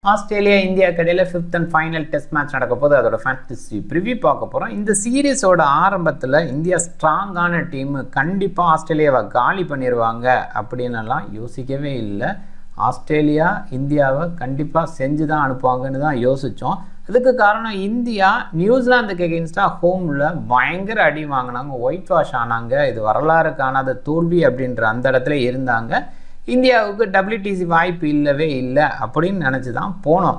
Australia India கடையில் 5th and final test match நடக்க போது அதோட ஃபேண்டசி ப்ரிவ்யூ பார்க்க போகிறோம். இந்த சீரீஸோட ஆரம்பத்தில் இந்தியா ஸ்ட்ராங்கான டீமு, கண்டிப்பாக ஆஸ்திரேலியாவை காலி பண்ணிடுவாங்க அப்படின்னுலாம் யோசிக்கவே இல்லை. ஆஸ்திரேலியா இந்தியாவை கண்டிப்பாக செஞ்சு தான் அனுப்புவாங்கன்னு தான் யோசித்தோம். அதுக்கு காரணம் இந்தியா நியூசிலாந்துக்கு எகென்ஸ்டாக ஹோமில் பயங்கர அடி வாங்கினாங்க, ஒயிட் வாஷ் ஆனாங்க. இது வரலாறு காணாத தோல்வி அப்படின்ற அந்த இடத்துல இருந்தாங்க. இந்தியாவுக்கு WTC வாய்ப்பு இல்லவே இல்லை அப்படின்னு நினச்சி தான் போனோம்.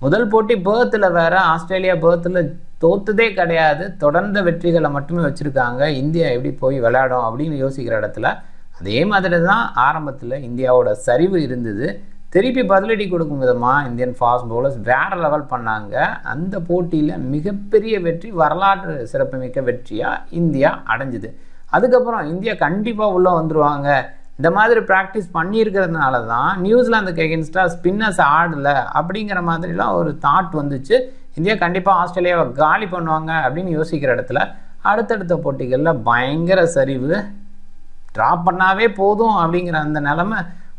முதல் போட்டி பேர்த்தில் வேறு, ஆஸ்திரேலியா பேர்த்தில் தோத்துதே கிடையாது, தொடர்ந்த வெற்றிகளை மட்டுமே வச்சுருக்காங்க. இந்தியா எப்படி போய் விளையாடும் அப்படின்னு யோசிக்கிற இடத்துல அதே மாதிரி தான் ஆரம்பத்தில் இந்தியாவோட சரிவு இருந்தது. திருப்பி பதிலடி கொடுக்கும் விதமாக இந்தியன் ஃபாஸ்ட் பவுலர்ஸ் வேறு லெவல் பண்ணாங்க. அந்த போட்டியில் மிகப்பெரிய வெற்றி, வரலாற்று சிறப்புமிக்க வெற்றியாக இந்தியா அடைஞ்சிது. அதுக்கப்புறம் இந்தியா கண்டிப்பாக உள்ளே வந்துடுவாங்க, இந்த மாதிரி ப்ராக்டிஸ் பண்ணியிருக்கிறதுனால தான் நியூசிலாந்துக்கு எகென்ஸ்டாக ஸ்பின்னர்ஸ் ஆடலை அப்படிங்கிற மாதிரிலாம் ஒரு தாட் வந்துச்சு. இந்தியா கண்டிப்பாக ஆஸ்திரேலியாவை காலி பண்ணுவாங்க அப்படின்னு யோசிக்கிற இடத்துல அடுத்தடுத்த போட்டிகளில் பயங்கர சரிவு, ட்ராப் பண்ணாவே போதும் அப்படிங்கிற அந்த நிலமை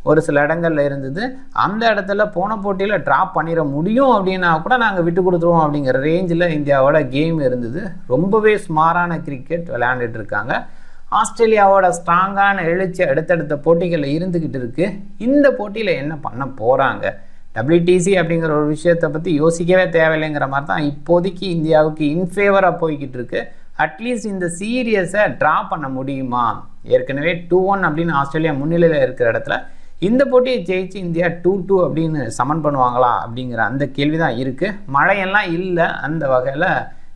ஒரு சில இடங்கள்ல இருந்தது. அந்த இடத்துல போன போட்டியில் ட்ராப் பண்ணிட முடியும் அப்படின்னா கூட நாங்கள் விட்டு கொடுத்துருவோம் அப்படிங்கிற ரேஞ்சில் இந்தியாவோட கேம் இருந்தது. ரொம்பவே ஸ்மாரான கிரிக்கெட் விளையாண்டுட்டு இருக்காங்க. ஆஸ்திரேலியாவோட ஸ்ட்ராங்கான எழுச்சி அடுத்தடுத்த போட்டிகளில் இருந்துக்கிட்டு இருக்குது. இந்த போட்டியில் என்ன பண்ண போகிறாங்க, WTC அப்படிங்கிற ஒரு விஷயத்தை பற்றி யோசிக்கவே தேவையில்லைங்கிற மாதிரி தான் இப்போதைக்கு இந்தியாவுக்கு இன்ஃபேவராக போய்கிட்டு இருக்கு. அட்லீஸ்ட் இந்த சீரியஸை ட்ரா பண்ண முடியுமா? ஏற்கனவே 2-1 அப்படின்னு ஆஸ்திரேலியா முன்னிலையில் இருக்கிற இடத்துல இந்த போட்டியை ஜெயிச்சு இந்தியா 2-2 அப்படின்னு சமன் பண்ணுவாங்களா அப்படிங்கிற அந்த கேள்வி தான் இருக்குது. மழையெல்லாம் இல்லை, அந்த வகையில்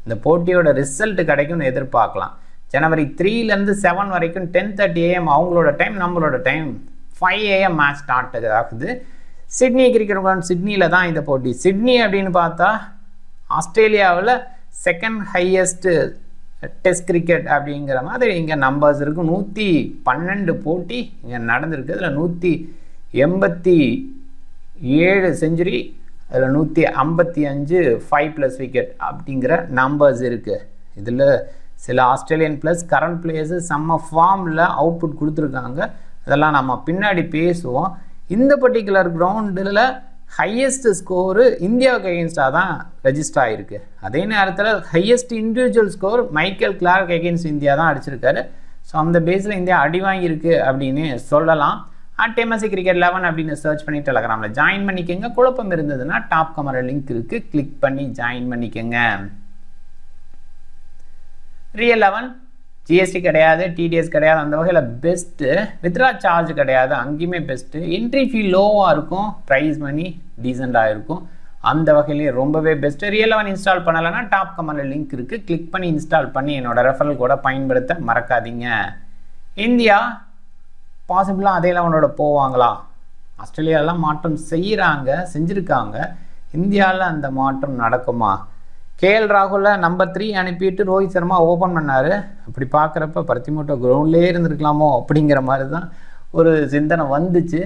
இந்த போட்டியோட ரிசல்ட் கிடைக்கும்னு எதிர்பார்க்கலாம். ஜனவரி 3லேருந்து 7 வரைக்கும் 10:30 AM அவங்களோட டைம், நம்மளோட டைம் 5 AM மேட்ச் ஸ்டார்ட் ஆகுது. சிட்னி கிரிக்கெட் கிரவுண்ட் சிட்னியில் தான் இந்த போட்டி. சிட்னி அப்படின்னு பார்த்தா ஆஸ்திரேலியாவில் செகண்ட் ஹையஸ்ட் டெஸ்ட் கிரிக்கெட் அப்படிங்கிற மாதிரி இங்கே நம்பர்ஸ் இருக்கும். 112 போட்டி இங்கே நடந்திருக்கு. அதில் 187 செஞ்சுரி, அதில் 155 5+ விக்கெட் அப்படிங்கிற நம்பர்ஸ் இருக்குது. இதில் சில ஆஸ்திரேலியன் ப்ளஸ் கரண்ட் பிளேயர்ஸு செம்ம ஃபார்மில் அவுட்புட் கொடுத்துருக்காங்க. அதெல்லாம் நம்ம பின்னாடி பேசுவோம். இந்த பர்டிகுலர் கிரவுண்டில் ஹையஸ்ட் ஸ்கோரு இந்தியாவுக்கு எகென்ஸ்டாக தான் ரெஜிஸ்டர் ஆகிருக்கு. அதே நேரத்தில் highest individual score Michael Clarke against India தான் அடிச்சிருக்காரு. ஸோ அந்த பேஸில் இந்தியா அடி வாங்கியிருக்கு அப்படின்னு சொல்லலாம். MSC Cricket 11 அப்படின்னு சர்ச் பண்ணி டெலகிராமில் ஜாயின் பண்ணிக்கோங்க. குழப்பம் இருந்ததுன்னா டாப் கமர லிங்க் இருக்குது, கிளிக் பண்ணி ஜாயின் பண்ணிக்கோங்க. Real 11 GST கிடையாது, TDS கிடையாது, அந்த வகையில் பெஸ்ட்டு. வித்ரா சார்ஜ் கிடையாது, அங்கேயுமே பெஸ்ட்டு. என்ட்ரி ஃபீ லோவாக இருக்கும், ப்ரைஸ் மணி டீசெண்டாக இருக்கும், அந்த வகையிலே ரொம்பவே பெஸ்ட்டு. Real 11 இன்ஸ்டால் பண்ணலைன்னா டாப் கமெண்டில் லிங்க் இருக்குது, கிளிக் பண்ணி இன்ஸ்டால் பண்ணி என்னோடய ரெஃபரல் கூட பயன்படுத்த மறக்காதீங்க. இந்தியா பாசிபிளாக அதே 11ஓட போவாங்களா? ஆஸ்திரேலியாலாம் மாற்றம் செஞ்சுருக்காங்க. இந்தியாவில் அந்த மாற்றம் நடக்குமா? KL ராகுல நம்பர் 3 அனுப்பிட்டு ரோஹித் சர்மா ஓப்பன் பண்ணார். அப்படி பார்க்குறப்ப பருத்திமூட்டை கிரவுண்ட்லேயே இருந்திருக்கலாமோ அப்படிங்கிற மாதிரி தான் ஒரு சிந்தனை வந்துச்சு.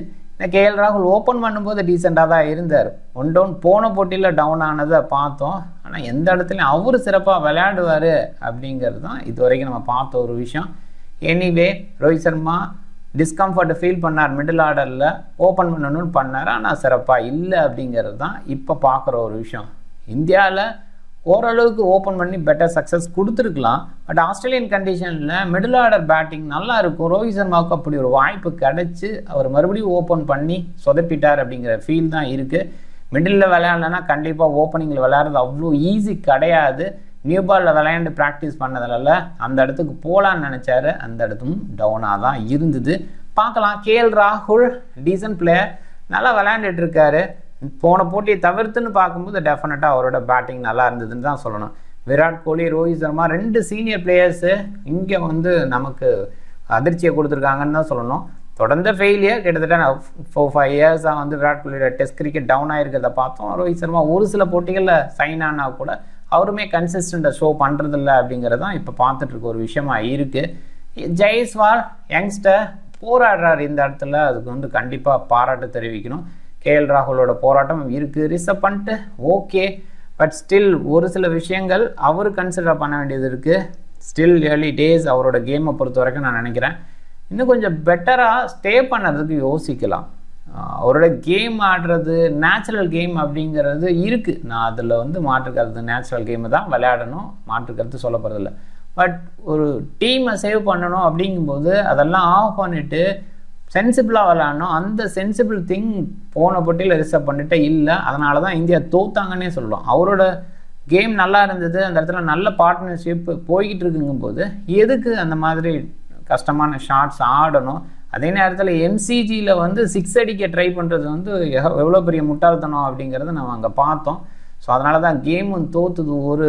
KL ராகுல் ஓப்பன் பண்ணும்போது டீசெண்டாக தான் இருந்தார். 1 டவுன் போன போட்டியில் டவுன் ஆனதை பார்த்தோம். ஆனால் எந்த இடத்துலையும் அவர் சிறப்பாக விளையாடுவார் அப்படிங்கிறது தான் இது வரைக்கும் நம்ம பார்த்த ஒரு விஷயம். Anyway Rohit Sharma discomfort feel பண்ணார், மிடில் ஆர்டரில் ஓப்பன் பண்ணணும்னு பண்ணார், ஆனால் சிறப்பாக இல்லை அப்படிங்கிறது தான் இப்போ பார்க்குற ஒரு விஷயம். இந்தியாவில் ஓரளவுக்கு ஓப்பன் பண்ணி பெட்டர் சக்ஸஸ் கொடுத்துருக்கலாம். பட் ஆஸ்திரேலியன் கண்டிஷனில் மிடில் ஆர்டர் பேட்டிங் நல்லா இருக்கும். ரோஹித் சர்மாவுக்கு அப்படி ஒரு வாய்ப்பு கிடச்சி அவர் மறுபடியும் ஓப்பன் பண்ணி சொதப்பிட்டார் அப்படிங்கிற ஃபீல் தான் இருக்குது. மிடில் விளையாடலன்னா கண்டிப்பாக ஓப்பனிங்கில் விளையாடுறது அவ்வளோ ஈஸி கிடையாது. நியூ பாலில் விளையாண்டு ப்ராக்டிஸ் பண்ணதால அந்த இடத்துக்கு போகலான்னு நினச்சாரு, அந்த இடத்தும் டவுனாக தான் இருந்தது. பார்க்கலாம். KL ராகுல் டீசன்ட் பிளேயர், நல்லா விளையாண்டுட்டு இருக்காரு. போன போட்டியை தவிர்த்துன்னு பார்க்கும்போது டெஃபினட்டாக அவரோட பேட்டிங் நல்லா இருந்ததுன்னு தான் சொல்லணும். விராட் கோலி, ரோஹித் சர்மா 2 சீனியர் பிளேயர்ஸு இங்கே நமக்கு அதிர்ச்சியை கொடுத்துருக்காங்கன்னு தான் சொல்லணும். தொடர்ந்த ஃபெயிலியர் கிட்டத்தட்ட 4-5 இயர்ஸாக விராட் கோலியோட டெஸ்ட் கிரிக்கெட் டவுன் ஆகிருக்கிறத பார்த்தோம். ரோஹித் சர்மா ஒரு சில போட்டிகளில் சைன் ஆனால் கூட அவருமே கன்சிஸ்டண்ட்டை ஷோ பண்ணுறதில்ல அப்படிங்கிறது தான் இப்போ பார்த்துட்ருக்க ஒரு விஷயமா இருக்குது. ஜெய்ஸ்வால் யங்ஸ்டர் போராடுறார் இந்த இடத்துல, அதுக்கு கண்டிப்பாக பாராட்டு தெரிவிக்கணும். KL ராகுலோட போராட்டம் இருக்குது. ரிசர்வ் பண்ணிட்டு ஓகே, பட் ஸ்டில் ஒரு சில விஷயங்கள் அவர் கன்சிடர் பண்ண வேண்டியது இருக்குது. ஸ்டில் ஏர்லி டேஸ் அவரோட கேமை பொறுத்த வரைக்கும் நான் நினைக்கிறேன் இன்னும் கொஞ்சம் பெட்டராக ஸ்டே பண்ணுறதுக்கு யோசிக்கலாம். அவரோட கேம் ஆடுறது நேச்சுரல் கேம் அப்படிங்கிறது இருக்குது. நான் அதில் வந்து மாற்றுக்கிறது நேச்சுரல் கேமை தான் விளையாடணும், மாற்றுக்கிறது சொல்ல போகிறதில்ல. பட் ஒரு டீமை சேவ் பண்ணணும் அப்படிங்கும்போது அதெல்லாம் ஆஃப் பண்ணிவிட்டு சென்சிபிளாக விளையாடணும். அந்த சென்சிபிள் திங் போன போட்டியில் ரிசர்வ் பண்ணிட்டு இல்லை. அதனால தான் இந்தியா தோத்தாங்கன்னே சொல்லலாம். அவரோட கேம் நல்லா இருந்தது, அந்த இடத்துல நல்ல பார்ட்னர்ஷிப் போய்கிட்டு இருக்குங்கும்போது எதுக்கு அந்த மாதிரி கஷ்டமான ஷாட்ஸ் ஆடணும்? அதே நேரத்தில் எம்சிஜியில் வந்து 6 அடிக்க ட்ரை பண்ணுறது வந்து எவ்வளோ பெரிய முட்டாள்தனம் அப்படிங்கிறத நம்ம அங்கே பார்த்தோம். ஸோ அதனால தான் கேமும் தோற்றுது. ஒரு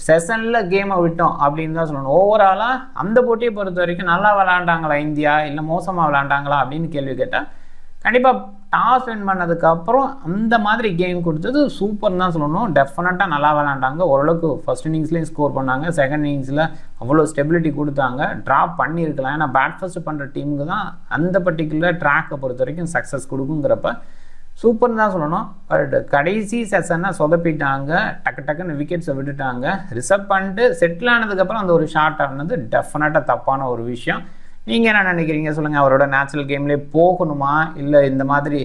செஷனில் கேமை விட்டோம் அப்படின்னு தான் சொல்லணும். ஓவராலாக அந்த போட்டியை பொறுத்த வரைக்கும் நல்லா விளாண்டாங்களா இந்தியா, இல்லை மோசமாக விளாண்டாங்களா அப்படின்னு கேள்வி கேட்டால் கண்டிப்பாக டாஸ் வின் பண்ணதுக்கப்புறம் அந்த மாதிரி கேம் கொடுத்தது சூப்பர்னு தான் சொல்லணும். டெஃபினட்டாக நல்லா விளாண்டாங்க. ஓரளவுக்கு ஃபர்ஸ்ட் இன்னிங்ஸ்லேயும் ஸ்கோர் பண்ணாங்க, செகண்ட் இன்னிங்ஸில் அவ்வளோ ஸ்டெபிலிட்டி கொடுத்தாங்க. ட்ராப் பண்ணியிருக்கலாம், ஏன்னா பேட் ஃபர்ஸ்ட் பண்ணுற டீமுக்கு தான் அந்த பர்டிகுலர் ட்ராக்கை பொறுத்த வரைக்கும் சக்ஸஸ் கொடுக்குங்கிறப்ப சூப்பர்னு தான் சொல்லணும். பட் கடைசி செஷனை சொதப்பிட்டாங்க, டக்குன்னு விக்கெட்ஸை விட்டுட்டாங்க. ரிசர்வ் பண்ணிட்டு செட்டில் ஆனதுக்கப்புறம் அந்த ஒரு ஷாட் ஆனது டெஃபினட்டாக தப்பான ஒரு விஷயம். நீங்கள் என்ன நினைக்கிறீங்க சொல்லுங்கள்? அவரோட நேச்சுரல் கேம்லேயே போகணுமா, இல்லை இந்த மாதிரி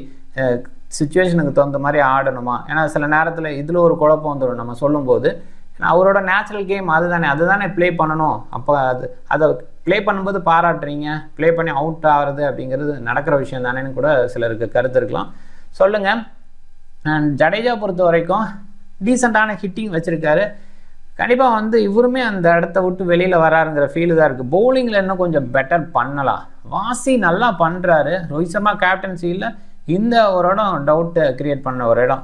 சுச்சுவேஷனுக்கு தகுந்த மாதிரி ஆடணுமா? ஏன்னா சில நேரத்தில் இதில் ஒரு குழப்பம் வந்துடும் நம்ம சொல்லும்போது. அவரோட நேச்சுரல் கேம் அதுதானே ப்ளே பண்ணணும். அப்போ அதை ப்ளே பண்ணும்போது பாராட்டுறீங்க, ப்ளே பண்ணி அவுட் ஆகிறது அப்படிங்கிறது நடக்கிற விஷயம் தானேன்னு கூட சிலருக்கு கருத்து இருக்கலாம். சொல்லுங்கள். அண்ட் ஜடேஜா பொறுத்த வரைக்கும் டீசெண்டான ஹிட்டிங் வச்சுருக்காரு. கண்டிப்பாக வந்து இவருமே அந்த இடத்த விட்டு வெளியில் வராருங்கிற ஃபீல் தான் இருக்குது. பவுலிங்கில் இன்னும் கொஞ்சம் பெட்டர் பண்ணலாம். வாசி நல்லா பண்ணுறாரு. ரோஹித் சர்மா கேப்டன்சியில் இந்த ஒரு இடம் டவுட்டை க்ரியேட் பண்ண ஒரு இடம்.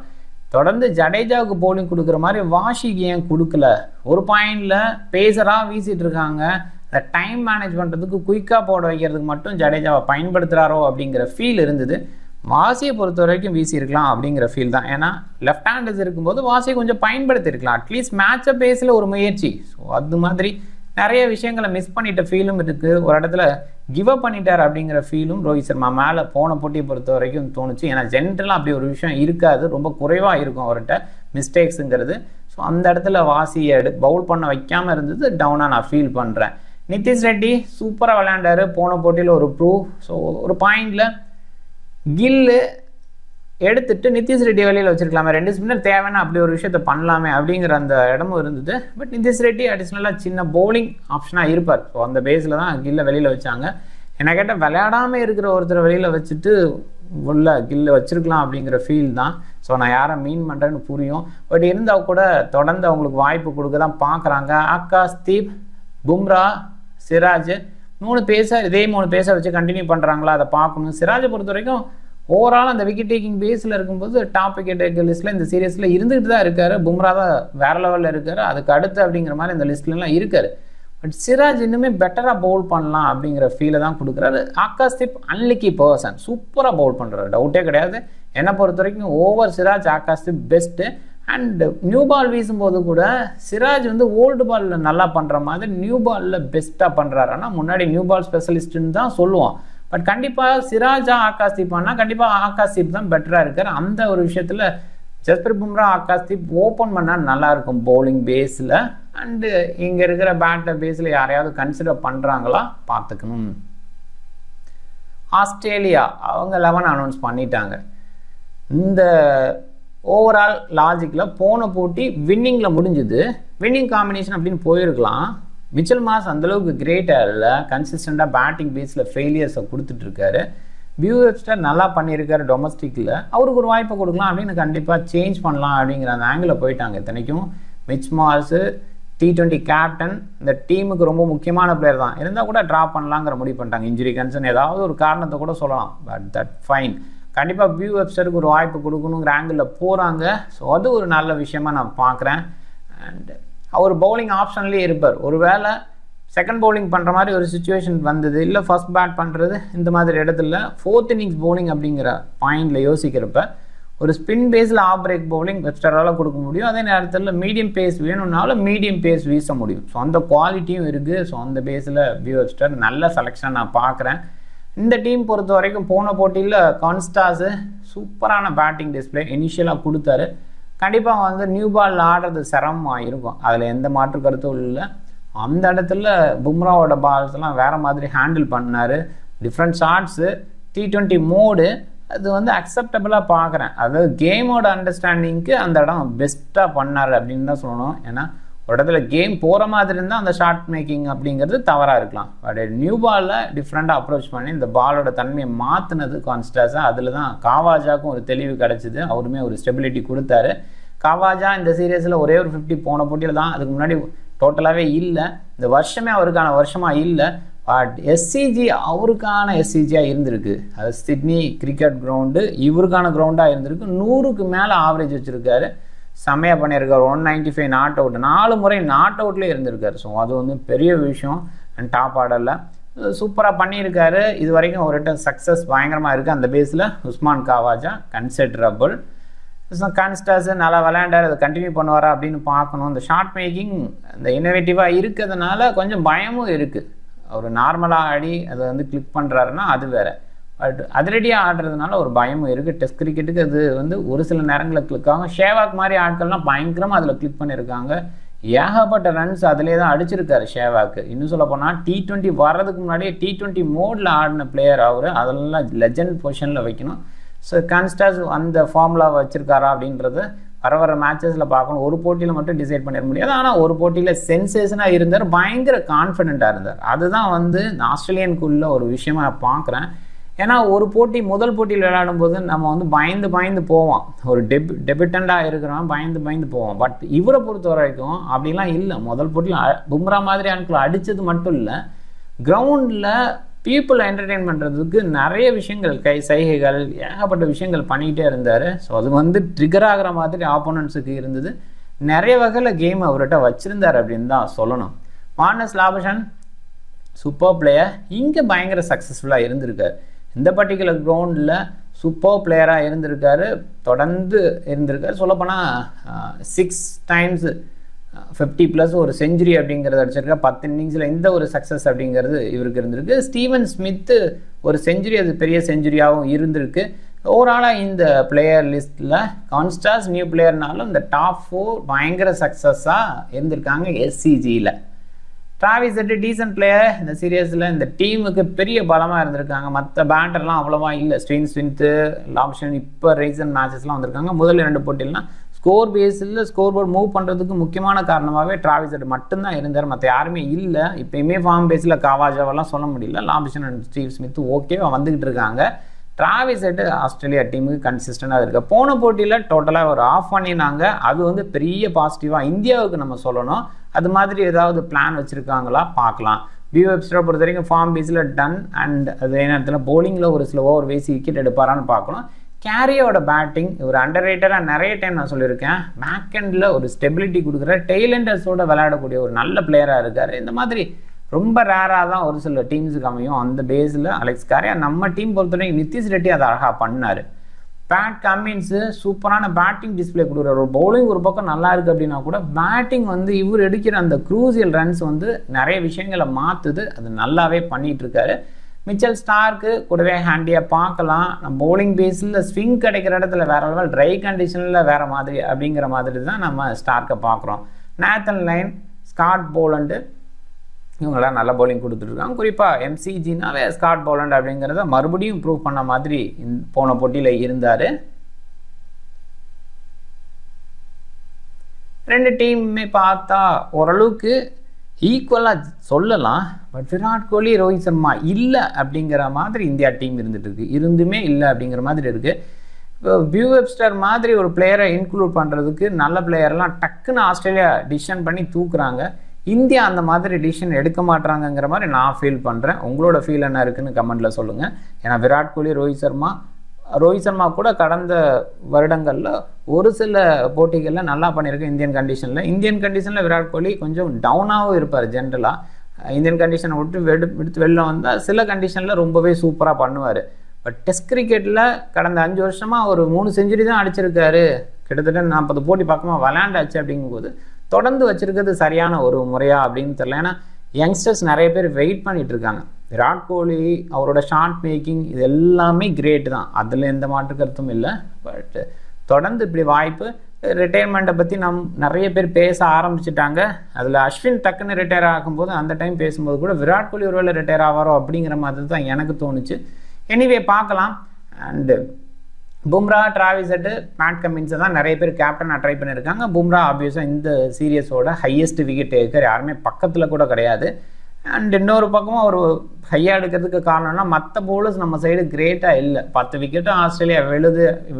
தொடர்ந்து ஜடேஜாவுக்கு பவுலிங் கொடுக்குற மாதிரி வாஷிக்கு ஏன் கொடுக்கல? ஒரு பாயிண்டில் பேசராக வீசிட்டு இருக்காங்க. இந்த டைம் மேனேஜ் பண்ணுறதுக்கு குயிக்காக போட வைக்கிறதுக்கு மட்டும் ஜடேஜாவை பயன்படுத்துகிறாரோ அப்படிங்கிற ஃபீல் இருந்தது. வாசியை பொறுத்த வரைக்கும் வீசியிருக்கலாம் அப்படிங்கிற ஃபீல் தான். ஏன்னா லெஃப்ட் ஹேண்டர்ஸ் இருக்கும்போது வாசியை கொஞ்சம் பயன்படுத்தியிருக்கலாம். அட்லீஸ்ட் மேட்சை பேஸில் ஒரு முயற்சி. ஸோ அது மாதிரி நிறைய விஷயங்களை மிஸ் பண்ணிட்ட ஃபீலும் இருக்குது. ஒரு இடத்துல கிவ் அப் பண்ணிட்டார் அப்படிங்கிற ஃபீலும் ரோஹித் சர்மா மேலே போன போட்டியை பொறுத்த வரைக்கும் தோணுச்சு. ஏன்னா ஜென்ரலாக அப்படி ஒரு விஷயம் இருக்காது, ரொம்ப குறைவாக இருக்கும் அவர்கிட்ட மிஸ்டேக்ஸுங்கிறது. ஸோ அந்த இடத்துல வாசியை பவுல் பண்ண வைக்காமல் இருந்தது டவுனாக நான் ஃபீல் பண்ணுறேன். நிதிஷ் ரெட்டி சூப்பராக விளையாண்டார் போன போட்டியில் ஒரு ப்ரூவ். ஸோ ஒரு பாயிண்டில் கில்லு எடுத்துட்டு நிதிஷ் ரெட்டி வெளியில் வச்சிருக்கலாமே, 2 ஸ்பின்னர் தேவைன்னா அப்படி ஒரு விஷயத்த பண்ணலாமே அப்படிங்கிற அந்த இடமும் இருந்தது. பட் நிதிஷ் ரெட்டி அடிஷ்னலாக சின்ன பவுலிங் ஆப்ஷனாக இருப்பார். ஸோ அந்த பேஸில் தான் கில்லை வெளியில் வச்சாங்க. என்ன கேட்டால் விளையாடாமல் இருக்கிற ஒருத்தரை வெளியில் வச்சுட்டு உள்ள கில்லை வச்சிருக்கலாம் அப்படிங்கிற ஃபீல் தான். ஸோ நான் யாரை மீன் பண்ணுறேன்னு புரியும். பட் இருந்தால் கூட தொடர்ந்து அவங்களுக்கு வாய்ப்பு கொடுக்க தான் பார்க்குறாங்க. ஆகாஷ்தீப், பும்ரா, சிராஜ் 3 பேஸை இதே 3 பேஸை வச்சு கண்டினியூ பண்ணுறாங்களா அதை பார்க்கணும். சிராஜை பொறுத்த வரைக்கும் ஓவரால் அந்த விக்கெட் டேக்கிங் பேஸில் இருக்கும்போது டாப் விக்கெட் டேக்கர் லிஸ்ட்டில் இந்த சீரீஸில் இருந்துகிட்டு தான் இருக்கார். பும்ரா தான் வேறு லெவலில் இருக்கார், அதுக்கு அடுத்து அப்படிங்கிற மாதிரி இந்த லிஸ்ட்லாம் இருக்கார். பட் சிராஜ் இன்னுமே பெட்டராக பவுல் பண்ணலாம் அப்படிங்கிற ஃபீலை தான் கொடுக்குறாரு. ஆகாஷ்தீப் அன்லக்கி பர்சன், சூப்பராக பவுல் பண்ணுறாரு, டவுட்டே கிடையாது. என்னை பொறுத்த வரைக்கும் over Siraj Akashdeep best. And new ball வீசும்போது கூட சிராஜ் வந்து ஓல்டு பாலில் நல்லா பண்ணுற மாதிரி நியூ பாலில் பெஸ்ட்டாக பண்ணுறாரு. ஆனால் முன்னாடி நியூ பால் ஸ்பெஷலிஸ்ட்டுன்னு தான் சொல்லுவோம். பட் கண்டிப்பாக சிராஜா ஆகாஷ்தீப்பானா கண்டிப்பாக ஆகாஷ்தீப் தான் பெட்டராக இருக்கார். அந்த ஒரு விஷயத்தில் ஜஸ்பிரீத் பும்ரா ஆகாஷ்தீப் ஓப்பன் பண்ணால் நல்லாயிருக்கும் பவுலிங் பேஸில். அண்டு இங்கே இருக்கிற பேட்டர் பேஸில் யாரையாவது கன்சிடர் பண்ணுறாங்களா பார்த்துக்கணும். ஆஸ்திரேலியா அவங்க 11 அனௌன்ஸ் பண்ணிட்டாங்க. இந்த ஓவரால் லாஜிக்கில் போன போட்டி வின்னிங்கில் முடிஞ்சுது. வின்னிங் காம்பினேஷன் அப்படின்னு போயிருக்கலாம். மிச்சல் மார்ஷ் அந்தளவுக்கு கிரேட்டாக இல்லை, கன்சிஸ்டண்ட்டாக பேட்டிங் பேஸில் ஃபெயிலியர்ஸை கொடுத்துட்ருக்காரு. வியூ வெப்ஸ்டர் நல்லா பண்ணியிருக்காரு டொமஸ்டிக்கில், அவருக்கு ஒரு வாய்ப்பை கொடுக்கலாம் அப்படின்னு கண்டிப்பாக சேஞ்ச் பண்ணலாம் அப்படிங்கிற அந்த ஆங்கிளில் போயிட்டாங்க. இத்தனைக்கும் மிச் மார்ஷு T20 கேப்டன், இந்த டீமுக்கு ரொம்ப முக்கியமான பிளேயர் தான், இருந்தால் கூட ட்ராப் பண்ணலாங்கிற முடிவு பண்ணிட்டாங்க. இன்ஜுரி கன்சர்ன் ஏதாவது ஒரு காரணத்தை கூட சொல்லலாம். But that fine. கண்டிப்பாக வியூ வெப்ஸ்டருக்கு ஒரு வாய்ப்பு கொடுக்கணுங்கிற ஆங்கிளில் போகிறாங்க. ஸோ அது ஒரு நல்ல விஷயமாக நான் பார்க்குறேன். அண்ட் அவர் பவுலிங் ஆப்ஷன்லேயே இருப்பார். ஒரு வேளை செகண்ட் பவுலிங் பண்ணுற மாதிரி ஒரு சுச்சுவேஷன் வந்தது, இல்லை ஃபர்ஸ்ட் பேட் பண்ணுறது, இந்த மாதிரி இடத்துல 4th இன்னிங்ஸ் பவுலிங் அப்படிங்கிற பாயிண்டில் யோசிக்கிறப்ப ஒரு ஸ்பின் பேஸில் ஆஃப் பிரேக் பவுலிங் வெப்ஸ்டரால் கொடுக்க முடியும். அதே நேரத்தில் மீடியம் பேஸ் வேணும்னாலும் மீடியம் பேஸ் வீச முடியும். ஸோ அந்த குவாலிட்டியும் இருக்குது. ஸோ அந்த பேஸில் வியூ வெப்ஸ்டர் நல்ல செலெக்ஷன் நான் பார்க்குறேன். இந்த டீம் பொறுத்த வரைக்கும் போன போட்டியில் கான்ஸ்டாஸு சூப்பரான பேட்டிங் டிஸ்பிளே இனிஷியலாக கொடுத்தாரு. கண்டிப்பாக வந்து நியூ பால் ஆடுறது சிரமமாக இருக்கும், அதில் எந்த மாற்று கருத்தும் இல்லை. அந்த இடத்துல பும்ராவோட பால்ஸ்லாம் வேறு மாதிரி ஹேண்டில் பண்ணார். டிஃப்ரெண்ட் ஷாட்ஸு, T20 மோடு, அது வந்து அக்செப்டபிளாக பார்க்குறேன். அதாவது கேமோட அண்டர்ஸ்டாண்டிங்க்கு அந்த இடம் பெஸ்ட்டாக பண்ணார் அப்படின்னு தான் சொல்லணும். ஏன்னா ஒரு இடத்துல கேம் போகிற மாதிரி இருந்தால் அந்த ஷார்ட் மேக்கிங் அப்படிங்கிறது தவறாக இருக்கலாம். பட் நியூ பாலில் டிஃப்ரெண்ட்டாக அப்ரோச் பண்ணி இந்த பாலோட தன்மையை மாற்றினது கான்ஸ்டாஸாக. அதில் தான் காவாஜாவுக்கும் ஒரு தெளிவு கிடச்சிது. அவருமே ஒரு ஸ்டெபிலிட்டி கொடுத்தாரு. காவாஜா இந்த சீரியஸில் ஒரே ஒரு 50 போன போட்டியில் தான், அதுக்கு முன்னாடி டோட்டலாகவே இல்லை. இந்த வருஷமே அவருக்கான வருஷமாக இல்லை. பட் எஸ்சிஜி அவருக்கான எஸ்சிஜியாக இருந்திருக்கு. அது சிட்னி கிரிக்கெட் கிரவுண்டு இவருக்கான கிரவுண்டாக இருந்திருக்கு. 100க்கு மேலே ஆவரேஜ் வச்சுருக்காரு. செம்மையாக பண்ணியிருக்காரு. 195 நாட் அவுட், 4 முறை நாட் அவுட்லேயே இருந்திருக்காரு. ஸோ அது வந்து பெரிய விஷயம். அண்ட் டாப் ஆர்டரில் சூப்பராக பண்ணியிருக்காரு. இது வரைக்கும் அவர்கிட்ட சக்ஸஸ் பயங்கரமாக இருக்குது. அந்த பேஸில் உஸ்மான் காவாஜா கன்சிடரபிள். கான்ஸ்டாஸ் நல்லா விளையாண்டார். அதை கண்டினியூ பண்ணுவாரா அப்படின்னு பார்க்கணும். இந்த ஷார்ட் மேக்கிங் இந்த இன்னோவேட்டிவாக இருக்கிறதுனால கொஞ்சம் பயமும் இருக்குது. அவர் நார்மலாக ஆடி அதை வந்து கிளிக் பண்ணுறாருன்னா அது வேறு. பட் அதிரடியாக ஆடுறதுனால ஒரு பயமும் இருக்குது. டெஸ்ட் கிரிக்கெட்டுக்கு அது வந்து ஒரு சில நேரங்களில் கிளிக் ஆகும். ஷேவாக் மாதிரி ஆட்கள்லாம் பயங்கரமாக அதில் கிளிக் பண்ணியிருக்காங்க. ஏகப்பட்ட ரன்ஸ் அதிலே தான் அடிச்சிருக்காரு ஷேவாக்கு. இன்னும் சொல்ல போனால் T20 வர்றதுக்கு முன்னாடியே T20 மோடில் ஆடின பிளேயர் அவர். அதெல்லாம் லெஜண்ட் பொசிஷனில் வைக்கணும். ஸோ கான்ஸ்டாஸ் அந்த ஃபார்முலாவை வச்சுருக்காரா அப்படின்றத வர மேட்சஸில் பார்க்கணும். ஒரு போட்டியில் மட்டும் டிசைட் பண்ணிட முடியாது. ஆனால் ஒரு போட்டியில் சென்சேஷனாக இருந்தார். பயங்கர கான்ஃபிடென்ட்டாக இருந்தார். அதுதான் வந்து இந்த ஆஸ்திரேலியனுக்குள்ள ஒரு விஷயமா நான் பார்க்குறேன். ஏன்னா ஒரு போட்டி முதல் போட்டியில் விளையாடும்போது நம்ம வந்து பயந்து போவோம். ஒரு டெபியூட்டண்டாக இருக்கிறவன் பயந்து போவோம். பட் இவரை பொறுத்த வரைக்கும் அப்படிலாம் இல்லை. முதல் போட்டியில் பும்ரா மாதிரி ஆட்களை அடித்தது மட்டும் இல்லை, கிரவுண்டில் பீப்புளை என்டர்டெயின் பண்ணுறதுக்கு நிறைய விஷயங்கள், கை சைகைகள், ஏகப்பட்ட விஷயங்கள் பண்ணிக்கிட்டே இருந்தார். ஸோ அது வந்து ட்ரிகர் ஆகிற மாதிரி ஆப்போனன்ட்ஸுக்கு இருந்தது. நிறைய வகையில் கேம் அவர்கிட்ட வச்சுருந்தார் அப்படின்னு தான் சொல்லணும். Marnus Labuschagne super player. இங்கே பயங்கர சக்ஸஸ்ஃபுல்லாக இருந்திருக்கார். இந்த பர்டிகுலர் கிரவுண்டில் சூப்பர் பிளேயராக இருந்திருக்காரு. தொடர்ந்து இருந்திருக்காரு. சொல்லப்போனால் 6 times 50+ ஒரு செஞ்சுரி அப்படிங்கிறத அடிச்சிருக்கா 10 இன்னிங்ஸில். இந்த ஒரு சக்ஸஸ் அப்படிங்கிறது இவருக்கு இருந்திருக்கு. ஸ்டீவன் ஸ்மித்து ஒரு செஞ்சுரி, அது பெரிய செஞ்சுரியாகவும் இருந்திருக்கு. ஓவராலாக இந்த பிளேயர் லிஸ்ட்டில் கான்ஸ்டாஸ் நியூ பிளேயர்னாலும் இந்த டாப் 4 பயங்கர சக்ஸஸாக இருந்திருக்காங்க எஸ்சிஜியில். டிராவிஸ் ஹெட் டீசன்ட் பிளேயர் இந்த சீரியஸில். இந்த டீமுக்கு பெரிய பலமாக இருந்திருக்காங்க. மற்ற பேட்டர்லாம் அவ்வளோவா இல்லை. ஸ்டீவன் ஸ்மித்து, லாப்ஷன் இப்போ ரீசன்ட் மேட்சஸ்லாம் வந்திருக்காங்க. முதல் 2 போட்டிலாம் ஸ்கோர் பேஸில் ஸ்கோர் போர்டு மூவ் பண்ணுறதுக்கு முக்கியமான காரணமாகவே டிராவிஸ் ஹெட் மட்டும்தான் இருந்தார். மற்ற யாருமே இல்லை. இப்போயுமே ஃபார்ம் பேஸில் காவாஜாவெல்லாம் சொல்ல முடியல. லாப்ஷன் அண்ட் ஸ்டீவ் ஸ்மித்து ஓகேவா வந்துக்கிட்டு இருக்காங்க. டிராவிஸ் ஹெட் ஆஸ்திரேலியா டீமுக்கு கன்சிஸ்டண்டாக இருக்குது. போன போட்டியில் டோட்டலாக ஒரு ஆஃப் பண்ணினாங்க. அது வந்து பெரிய பாசிட்டிவாக இந்தியாவுக்கு நம்ம சொல்லணும். அது மாதிரி ஏதாவது பிளான் வச்சுருக்காங்களா பார்க்கலாம். பியூ வெப்ஸ்டரை பொறுத்த வரைக்கும் ஃபார்ம் பேஸில் டன். அண்ட் அதே நேரத்தில் போலிங்கில் ஒரு சில ஓவர் வேசி விக்கெட் எடுப்பாரான்னு பார்க்கணும். கேரியோட பேட்டிங் ஒரு அண்டர் ரேட்டராக நிறைய டைம் நான் சொல்லியிருக்கேன். பேக்கெண்டில் ஒரு ஸ்டெபிலிட்டி கொடுக்குற டெய்லண்டர்ஸோட விளையாடக்கூடிய ஒரு நல்ல பிளேயராக இருக்கார். இந்த மாதிரி ரொம்ப ரேராக தான் ஒரு சில டீம்ஸுக்கு அமையும். அந்த பேஸில் அலெக்ஸ் காரியா நம்ம டீம் பொறுத்தவரைக்கும் நிதிஷ் ரெட்டி அதை அழகாக பண்ணார். பேட் கம்மின்ஸு சூப்பரான பேட்டிங் டிஸ்பிளே கொடுக்குறாரு. ஒரு பவுலிங் ஒரு பக்கம் நல்லா இருக்குது அப்படின்னா கூட பேட்டிங் வந்து இவர் எடுக்கிற அந்த க்ரூசியல் ரன்ஸ் வந்து நிறைய விஷயங்களை மாற்றுது. அது நல்லாவே பண்ணிகிட்ருக்காரு. மிச்சல் ஸ்டார்க்கு கூடவே ஹேண்டியாக பார்க்கலாம். நம்ம பவுலிங் பேஸில் ஸ்விங் கிடைக்கிற இடத்துல வேறு லெவல், ட்ரை கண்டிஷனில் வேறு மாதிரி அப்படிங்கிற மாதிரி தான் நம்ம ஸ்டார்க்கை பார்க்குறோம். நேத்தன் லைன், ஸ்காட் போலண்டு இவங்களாம் நல்ல பவுலிங் கொடுத்துட்ருக்காங்க. குறிப்பாக எம்சிஜினாவே ஸ்காட் போலண்ட் அப்படிங்கிறத மறுபடியும் ப்ரூவ் பண்ண மாதிரி போன போட்டியில் இருந்தார். 2 டீமுமே பார்த்தா ஓரளவுக்கு ஈக்குவலாக சொல்லலாம். பட் விராட் கோலி, ரோஹித் சர்மா இல்லை அப்படிங்கிற மாதிரி இந்தியா டீம் இருந்துகிட்ருக்கு. இருந்துமே இல்லை அப்படிங்கிற மாதிரி இருக்குது. இப்போ பியூ வெப்ஸ்டர் மாதிரி ஒரு பிளேயரை இன்க்ளூட் பண்ணுறதுக்கு நல்ல பிளேயர்லாம் டக்குன்னு ஆஸ்திரேலியா டிசிஷன் பண்ணி தூக்குறாங்க. இந்தியா அந்த மாதிரி டிசிஷன் எடுக்க மாட்டாங்கிற மாதிரி நான் ஃபீல் பண்ணுறேன். உங்களோட ஃபீல் என்ன இருக்குன்னு கமெண்ட்டில் சொல்லுங்கள். ஏன்னா விராட் கோலி, ரோஹித் சர்மா கூட கடந்த வருடங்களில் ஒரு சில போட்டிகளில் நல்லா பண்ணியிருக்கேன் இந்தியன் கண்டிஷனில் விராட் கோலி கொஞ்சம் டவுனாகவும் இருப்பார். ஜென்ரலாக இந்தியன் கண்டிஷனை எடுத்து வெளில வந்தால் சில கண்டிஷனில் ரொம்பவே சூப்பராக பண்ணுவார். பட் டெஸ்ட் கிரிக்கெட்டில் கடந்த 5 வருஷமாக ஒரு 3 செஞ்சுரி தான் அடிச்சிருக்காரு. கிட்டத்தட்ட 40 போட்டி பக்கமாக விளையாண்டாச்சு. அப்படிங்கும்போது தொடர்ந்து வச்சுருக்கிறது சரியான ஒரு முறையா அப்படின்னு தெரியல. ஏன்னா யங்ஸ்டர்ஸ் நிறைய பேர் வெயிட் பண்ணிகிட்டு இருக்காங்க. விராட் கோலி அவரோட ஷார்ட் மேக்கிங் இது எல்லாமே கிரேட் தான், அதில் எந்த மாற்று கருத்தும் இல்லை. பட் தொடர்ந்து இப்படி வாய்ப்பு ரிட்டையர்மெண்ட்டை பற்றி நிறைய பேர் பேச ஆரம்பிச்சிட்டாங்க. அதில் அஸ்வின் டக்குன்னு ரிட்டையர் ஆகும்போது அந்த டைம் பேசும்போது கூட விராட் கோலி ஒருவேளை ரிட்டையர் ஆவாரோ அப்படிங்கிற மாதிரி தான் எனக்கு தோணுச்சு. எனிவே பார்க்கலாம். And Bumrah, Travis Head, Pat கமின்ஸை தான் நிறைய பேர் கேப்டனாக ட்ரை பண்ணியிருக்காங்க. பும்ரா ஆப்வியஸாக இந்த சீரியஸோட ஹையஸ்ட் விக்கெட் டேக்கர், யாருமே பக்கத்தில் கூட கிடையாது. அண்ட் இன்னொரு பக்கமாக ஒரு ஹையாக எடுக்கிறதுக்கு காரணம்னா மற்ற பவுலர்ஸ் நம்ம சைடு கிரேட்டாக இல்லை. 10 விக்கெட்டும் ஆஸ்திரேலியா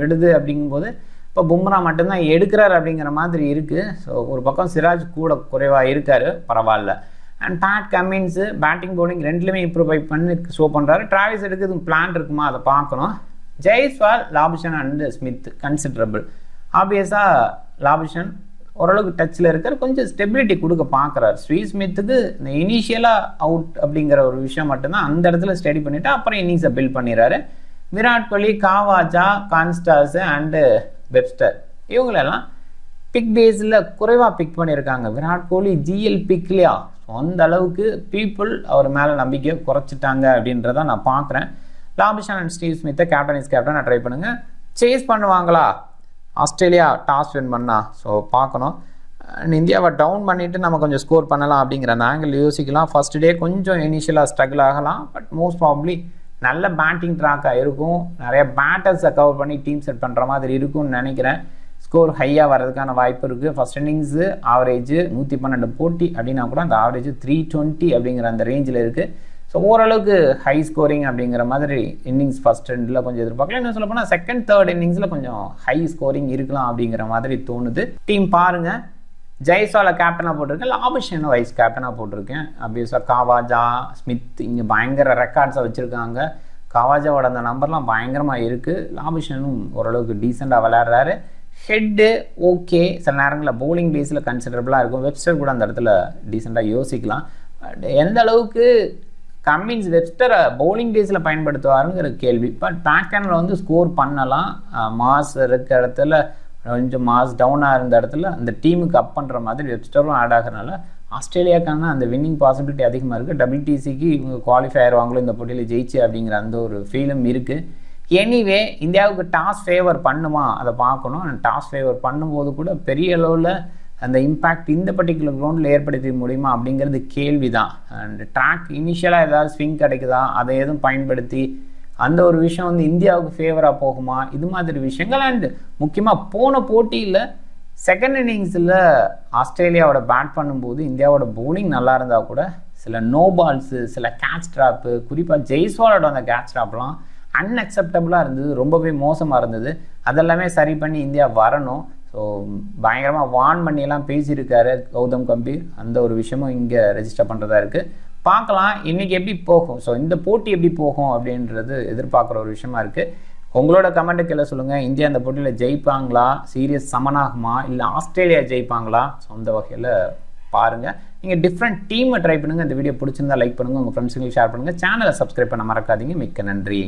விடுது அப்படிங்கும்போது இப்போ பும்ரா மட்டும்தான் எடுக்கிறார் அப்படிங்கிற மாதிரி இருக்குது. ஸோ ஒரு பக்கம் சிராஜ் கூட குறைவாக இருக்கார், பரவாயில்ல. And Pat Cummins batting bowling ரெண்டுலேயுமே இம்ப்ரூவ் பண்ணி ஷோ பண்ணுறாரு. டிராவிஸ் ஹெட்டுக்கு பிளான் இருக்குமா அதை பார்க்கணும். Jaiswal, Labuschagne and Smith considerable. ஆப்வியஸாக லாபுஷன் ஓரளவுக்கு டச்சில் இருக்கார், கொஞ்சம் ஸ்டெபிலிட்டி கொடுக்க பார்க்குறாரு. ஸ்மித்துக்கு இந்த இனிஷியலாக அவுட் அப்படிங்கிற ஒரு விஷயம் மட்டும்தான் அந்த இடத்துல ஸ்டடி பண்ணிவிட்டு அப்புறம் இன்னிங்ஸை பில்ட் பண்ணிடுறாரு. Virat Kohli, காவாஜா, Konstas and Webster இவங்களெல்லாம் பிக் டேஸில் குறைவாக பிக் பண்ணியிருக்காங்க. விராட் கோலி ஜிஎல் பிக்லையா, ஸோ அந்த அளவுக்கு பீப்புள் அவர் மேலே நம்பிக்கை குறைச்சிட்டாங்க அப்படின்றத நான் பார்க்குறேன். லாபுஷன் அண்ட் ஸ்மித்தை கேப்டனாக ட்ரை பண்ணுங்கள். சேஸ் பண்ணுவாங்களா ஆஸ்திரேலியா டாஸ் வின் பண்ணா? ஸோ பார்க்கணும். அண்ட் இந்தியாவை டவுன் பண்ணிவிட்டு நம்ம கொஞ்சம் ஸ்கோர் பண்ணலாம் அப்படிங்கிற ஆங்கிள் யோசிக்கலாம். ஃபர்ஸ்ட் டே கொஞ்சம் இனிஷியலாக ஸ்ட்ரகிள் ஆகலாம், பட் மோஸ்ட் ப்ராபப்ளி நல்ல பேட்டிங் ட்ராக்காக இருக்கும். நிறைய பேட்டர்ஸை கவர் பண்ணி டீம் செட் பண்ணுற மாதிரி இருக்கும்னு நினைக்கிறேன். ஸ்கோர் ஹையாக வர்றதுக்கான வாய்ப்பு இருக்குது. ஃபர்ஸ்ட் இன்னிங்ஸு ஆவரேஜ் 112 போட்டி அப்படின்னா கூட அந்த ஆவரேஜ் 320 அப்படிங்கிற அந்த ரேஞ்சில் இருக்குது. ஸோ ஓரளவுக்கு ஹை ஸ்கோரிங் அப்படிங்கிற மாதிரி இன்னிங்ஸ் ஃபர்ஸ்ட் ரெண்டில் கொஞ்சம் எதிர்பார்க்கலாம். இன்னும் சொல்ல போனால் செகண்ட் தேர்ட் இன்னிங்ஸில் கொஞ்சம் ஹை ஸ்கோரிங் இருக்கலாம் அப்படிங்கிற மாதிரி தோணுது. டீம் பாருங்கள், ஜெய்ஸ்வாலை கேப்டனாக போட்டிருக்கேன், லாபுஷன் வைஸ் கேப்டனாக போட்டிருக்கேன். ஆப்வியஸாக காவாஜா, ஸ்மித் இங்கே பயங்கர ரெக்கார்ட்ஸை வச்சுருக்காங்க. காவாஜாவோட அந்த நம்பர்லாம் பயங்கரமாக இருக்குது. லாபுஷனும் ஓரளவுக்கு டீசெண்டாக விளையாடுறாரு. ஹெட்டு ஓகே, சில நேரங்களில் பவுலிங் பேஸில் கன்சிடரபிளாக இருக்கும். வெப்ஸ்டர் கூட அந்த இடத்துல டீசெண்டாக யோசிக்கலாம். பட் எந்த அளவுக்கு கமின்ஸ் வெப்ஸ்டரை பவுலிங் டேஸில் பயன்படுத்துவாருங்கிற கேள்வி. பட் பேக்கனில் வந்து ஸ்கோர் பண்ணலாம். மாஸ் இருக்க இடத்துல கொஞ்சம் மாஸ் டவுனாக இருந்த இடத்துல அந்த டீமுக்கு அப் பண்ணுற மாதிரி வெப்ஸ்டரும் ஆட் ஆகிறனால ஆஸ்திரேலியாக்கான அந்த வின்னிங் பாசிபிலிட்டி அதிகமாக இருக்குது. WTCக்கு இவங்க குவாலிஃபை ஆயிடுவாங்களோ இந்த போட்டியில் ஜெயிச்சு அப்படிங்கிற அந்த ஒரு ஃபீலும் இருக்குது. எனிவே இந்தியாவுக்கு டாஸ் ஃபேவர் பண்ணுமா அதை பார்க்கணும். டாஸ் ஃபேவர் பண்ணும்போது கூட பெரிய அளவில் அந்த இம்பேக்ட் இந்த பர்டிகுலர் கிரவுண்டில் ஏற்படுத்த முடியுமா அப்படிங்கிறது கேள்வி தான். அண்ட் ட்ராக் இனிஷியலாக ஏதாவது ஸ்விங் கிடைக்குதா, அதை எதுவும் பயன்படுத்தி அந்த ஒரு விஷயம் வந்து இந்தியாவுக்கு ஃபேவராக போகுமா, இது மாதிரி விஷயங்கள். அண்ட் முக்கியமாக போன போட்டியில் செகண்ட் இன்னிங்ஸில் ஆஸ்திரேலியாவோட பேட் பண்ணும்போது இந்தியாவோட பவுலிங் நல்லா இருந்தால் கூட சில நோ பால்ஸு, சில கேட்ச் ட்ராப்பு, குறிப்பாக ஜெய்ஸ்வாலோட அந்த கேட்ச் ட்ராப்லாம் அன்அக்செப்டபுளாக இருந்தது, ரொம்பவே மோசமாக இருந்தது. அதெல்லாமே சரி பண்ணி இந்தியா வரணும். ஸோ பயங்கரமாக வார்ன் பண்ணியெல்லாம் பேசியிருக்காரு கௌதம் கம்பீர். அந்த ஒரு விஷயமும் இங்கே ரெஜிஸ்டர் பண்ணுறதா இருக்குது. பார்க்கலாம் இன்றைக்கி எப்படி போகும், ஸோ இந்த போட்டி எப்படி போகும் அப்படின்றது எதிர்பார்க்குற ஒரு விஷயமா இருக்குது. உங்களோட கமெண்ட்டை கீழே சொல்லுங்கள். இந்தியா அந்த போட்டியில் ஜெயிப்பாங்களா, சீரியஸ் சமனாகுமா, இல்லை ஆஸ்திரேலியா ஜெயிப்பாங்களா? ஸோ அந்த வகையில் பாருங்கள். நீங்கள் டிஃப்ரெண்ட் டீமை ட்ரை பண்ணுங்கள். இந்த வீடியோ பிடிச்சிருந்தா லைக் பண்ணுங்கள், உங்கள் ஃப்ரெண்ட்ஸுங்களுக்கு ஷேர் பண்ணுங்கள். சேனலை சப்ஸ்கிரைப் பண்ண மறக்காதீங்க. மிக்க நன்றி.